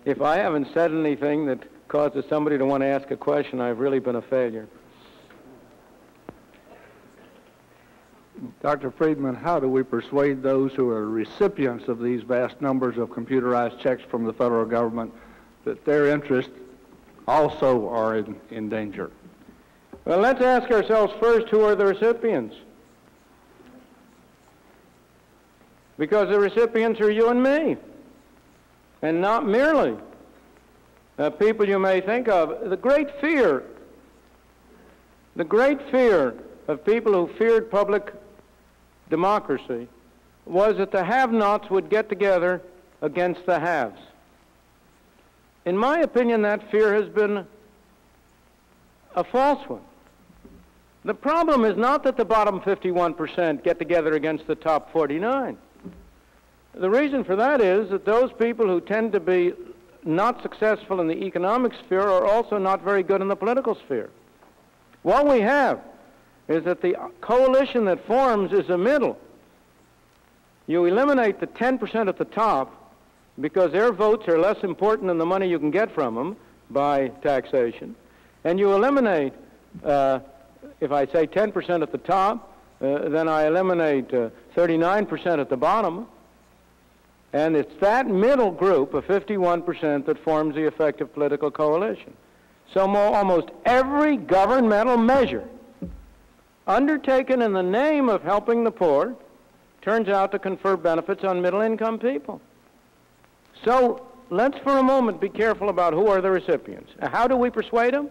if I haven't said anything that causes somebody to want to ask a question, I've really been a failure. Dr. Friedman, how do we persuade those who are recipients of these vast numbers of computerized checks from the federal government that their interests also are in danger? Well, let's ask ourselves first, who are the recipients? Because the recipients are you and me, and not merely people you may think of. The great fear of people who feared public democracy was that the have-nots would get together against the haves. In my opinion, that fear has been a false one. The problem is not that the bottom 51% get together against the top 49. The reason for that is that those people who tend to be not successful in the economic sphere are also not very good in the political sphere. What we have is that the coalition that forms is a middle. You eliminate the 10% at the top because their votes are less important than the money you can get from them by taxation. And you eliminate, if I say 10% at the top, then I eliminate 39% at the bottom. And it's that middle group of 51% that forms the effective political coalition. So almost every governmental measure undertaken in the name of helping the poor turns out to confer benefits on middle-income people. So let's for a moment be careful about who are the recipients. How do we persuade them?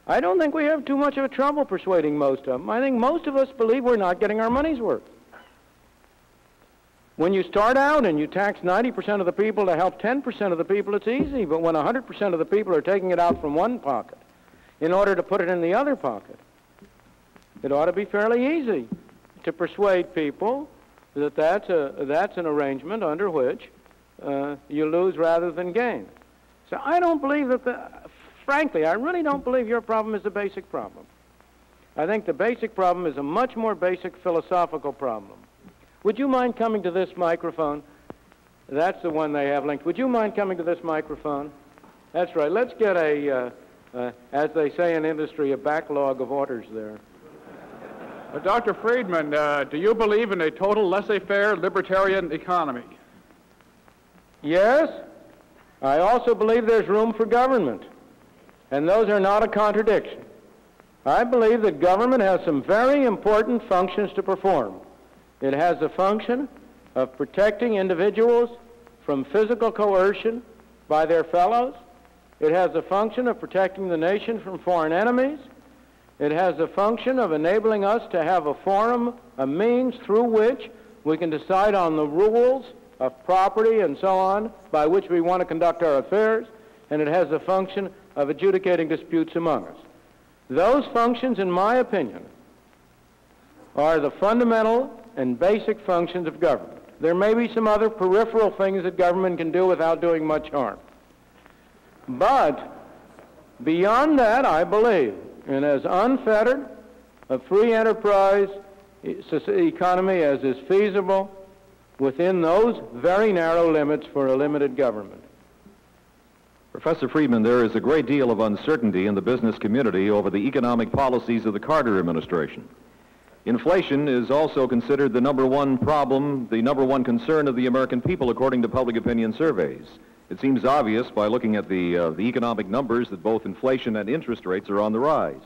I don't think we have too much of a trouble persuading most of them. I think most of us believe we're not getting our money's worth. When you start out and you tax 90% of the people to help 10% of the people, it's easy. But when 100% of the people are taking it out from one pocket in order to put it in the other pocket, it ought to be fairly easy to persuade people that that's an arrangement under which you lose rather than gain. So I don't believe that frankly, I really don't believe your problem is the basic problem. I think the basic problem is a much more basic philosophical problem. Would you mind coming to this microphone? That's the one they have linked. Would you mind coming to this microphone? That's right. Let's get as they say in industry, a backlog of orders there. Dr. Friedman, do you believe in a total laissez-faire libertarian economy? Yes. I also believe there's room for government, and those are not a contradiction. I believe that government has some very important functions to perform. It has the function of protecting individuals from physical coercion by their fellows. It has the function of protecting the nation from foreign enemies. It has the function of enabling us to have a forum, a means through which we can decide on the rules of property and so on by which we want to conduct our affairs. And it has the function of adjudicating disputes among us. Those functions, in my opinion, are the fundamental and basic functions of government. There may be some other peripheral things that government can do without doing much harm. But beyond that, I believe in as unfettered a free enterprise economy as is feasible within those very narrow limits for a limited government. Professor Friedman, there is a great deal of uncertainty in the business community over the economic policies of the Carter administration. Inflation is also considered the number one problem, the number one concern of the American people, according to public opinion surveys. It seems obvious by looking at the economic numbers that both inflation and interest rates are on the rise.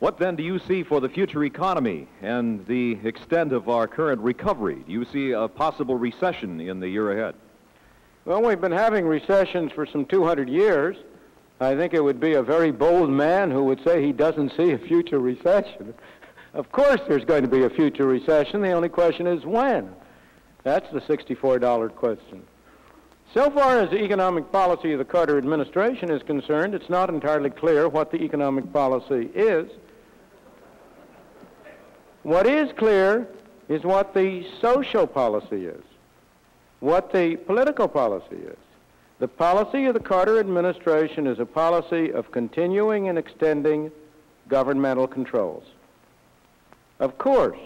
What then do you see for the future economy and the extent of our current recovery? Do you see a possible recession in the year ahead? Well, we've been having recessions for some 200 years. I think it would be a very bold man who would say he doesn't see a future recession. Of course there's going to be a future recession. The only question is when. That's the $64 question. So far as the economic policy of the Carter administration is concerned, it's not entirely clear what the economic policy is. What is clear is what the social policy is, what the political policy is. The policy of the Carter administration is a policy of continuing and extending governmental controls. Of course,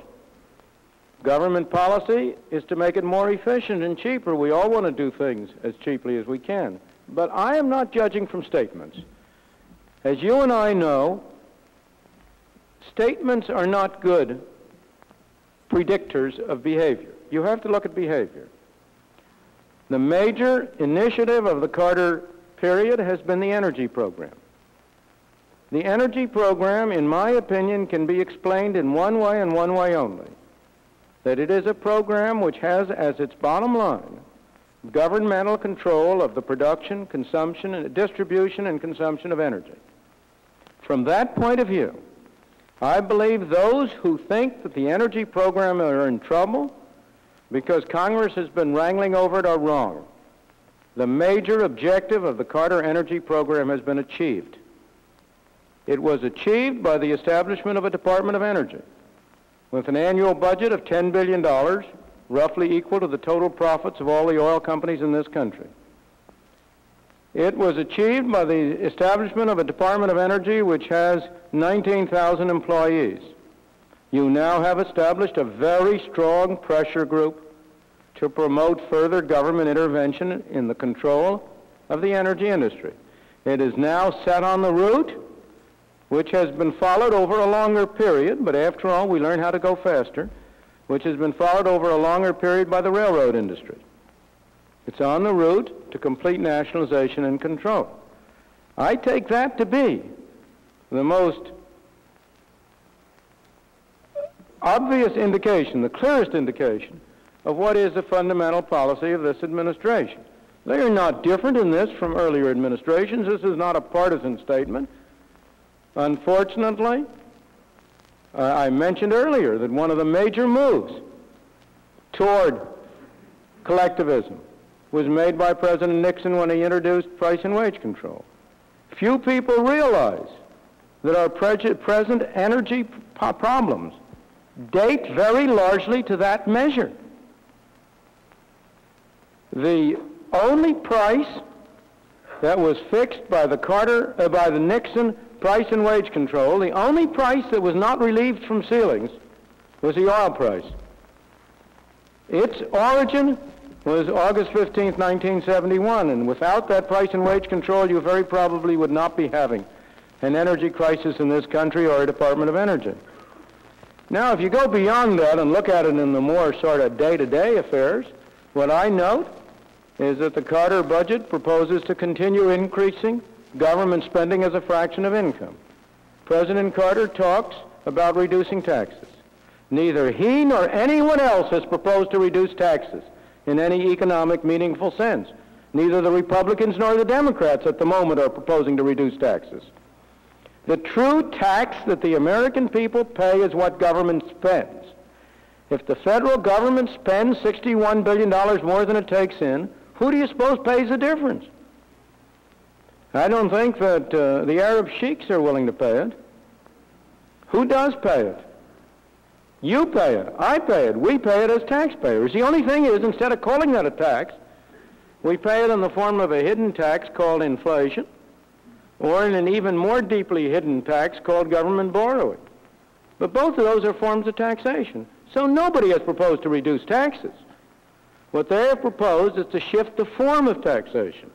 Government policy is to make it more efficient and cheaper. We all want to do things as cheaply as we can. But I am not judging from statements. As you and I know, statements are not good predictors of behavior. You have to look at behavior. The major initiative of the Carter period has been the energy program. The energy program, in my opinion, can be explained in one way and one way only. That it is a program which has as its bottom line governmental control of the production, consumption, and distribution and consumption of energy. From that point of view, I believe those who think that the energy program are in trouble because Congress has been wrangling over it are wrong. The major objective of the Carter energy program has been achieved. It was achieved by the establishment of a Department of Energy with an annual budget of $10 billion, roughly equal to the total profits of all the oil companies in this country. It was achieved by the establishment of a Department of Energy which has 19,000 employees. You now have established a very strong pressure group to promote further government intervention in the control of the energy industry. It is now set on the route which has been followed over a longer period, but after all, we learn how to go faster, which has been followed over a longer period by the railroad industry. It's on the route to complete nationalization and control. I take that to be the most obvious indication, the clearest indication of what is the fundamental policy of this administration. They are not different in this from earlier administrations. This is not a partisan statement. Unfortunately, I mentioned earlier that one of the major moves toward collectivism was made by President Nixon when he introduced price and wage control. Few people realize that our present energy problems date very largely to that measure. The only price that was fixed by the Nixon price and wage control, the only price that was not relieved from ceilings was the oil price. Its origin was August 15th, 1971, and without that price and wage control, you very probably would not be having an energy crisis in this country or a Department of Energy. Now, if you go beyond that and look at it in the more sort of day-to-day affairs, what I note is that the Carter budget proposes to continue increasing government spending as a fraction of income. President Carter talks about reducing taxes. Neither he nor anyone else has proposed to reduce taxes in any economic, meaningful sense. Neither the Republicans nor the Democrats at the moment are proposing to reduce taxes. The true tax that the American people pay is what government spends. If the federal government spends $61 billion more than it takes in, who do you suppose pays the difference? I don't think that the Arab sheiks are willing to pay it. Who does pay it? You pay it. I pay it. We pay it as taxpayers. The only thing is, instead of calling that a tax, we pay it in the form of a hidden tax called inflation, or in an even more deeply hidden tax called government borrowing. But both of those are forms of taxation. So nobody has proposed to reduce taxes. What they have proposed is to shift the form of taxation,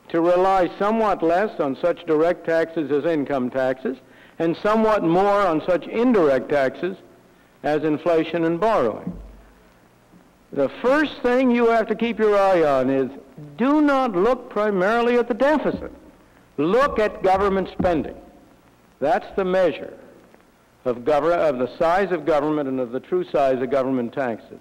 to rely somewhat less on such direct taxes as income taxes, and somewhat more on such indirect taxes as inflation and borrowing. The first thing you have to keep your eye on is do not look primarily at the deficit. Look at government spending. That's the measure of the size of government and of the true size of government taxes.